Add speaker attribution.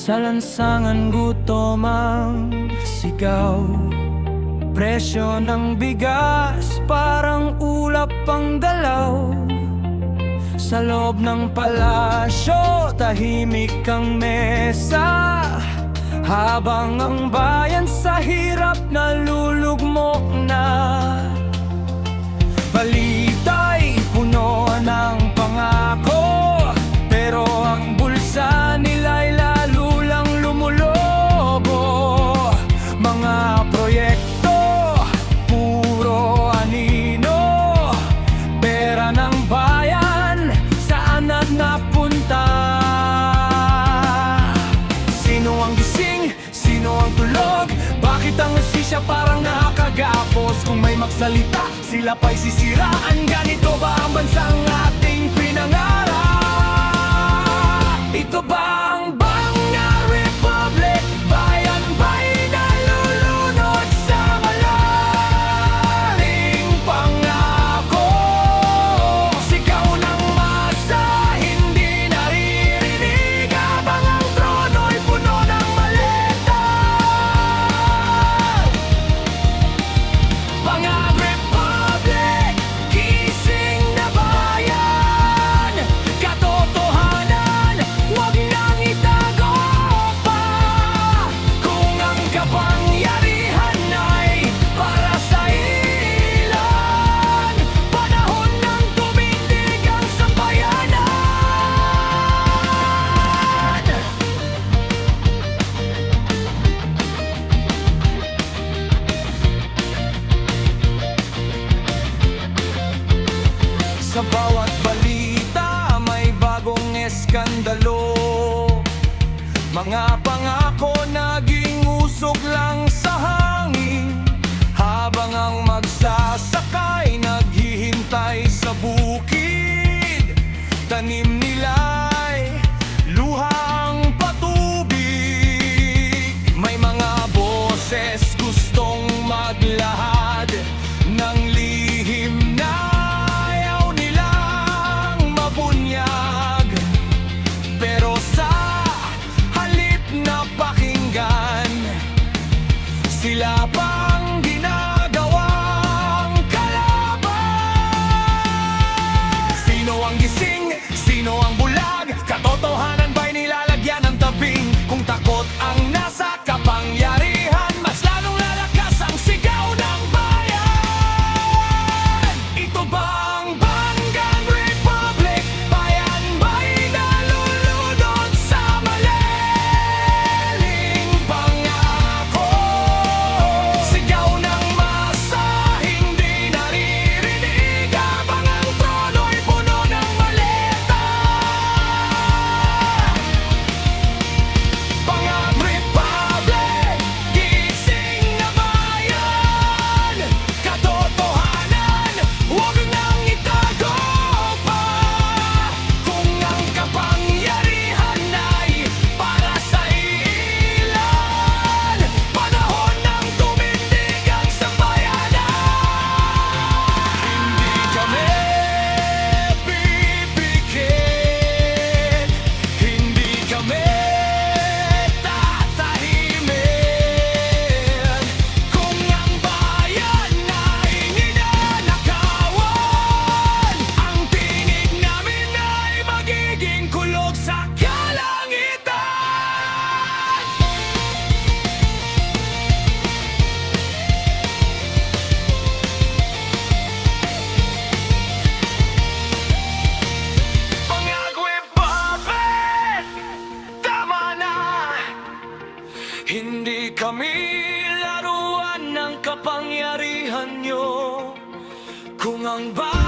Speaker 1: Sa lansangan gutom ang sigaw, presyo ng bigas parang ulap ang dalaw. Sa loob ng palasyo, tahimik ang mesa, habang ang bayan sa hirap nalulugmok na. Balita'y puno ng pangako, pero ang bulsa nila'y lalo lang lumulobo. Mga proyekto, puro anino, pera ng bayan, saan na napunta? Sino ang gising? Sino ang tulog? Bakit ang hustisya parang nakagapos? Kung may magsalita, sila pa'y sisiraan. Ganito ba ang bansang ating pinangarap? Ito ba ang Banga Republic? Bayan ba'y nalulunod sa malaling pangako? Sigaw ng masa, hindi naririnig, habang ang trono'y puno ng maleta. Banga Republic, gising na bayan, katotohanan, huwag nang itago pa. Kung ang kapangyarihan ay para sa ilan, panahon ng tumindig ang sambayanan. Sa bawat balita may bagong eskandalo, mga pangako naging usok lang sa hangin, habang ang magsasakay naghihintay sa bukid. Tanim nila'y luhang patubig. May mga boses gustong maglahad ng lihim na ayaw nilang mabunyag, pero sa halip na pakinggan, sila pang ginagawang kalaban. Sino ang gising? Sino ang bulag? Katotohanan ba'y nilalagyan ng tabing? Kung takot ang nasa kapangyarihan, mas lalong lalakas ang sigaw ng bayan. Ito ba ang Banggang Republic? Bayan ba'y nalulunod sa malaling pangako? Sigaw ng masa, hindi naririnig, habang ang trono'y puno ng maleta. Bangag Republic, gising na bayan, katotohanan, huwag nang itago pa. Kung ang kapangyarihan ay para sa ilan, panahon ng tumindig ang sambayanan. Hindi kami pipikit, hindi kami tatahimik. Kung ang bayan ay ninanakawan, ang tinig namin ay magiging kulog sa kalangitan. Bangag Republic, tama na. Hindi kami laruan ng kapangyarihan nyo. Kung ang bayan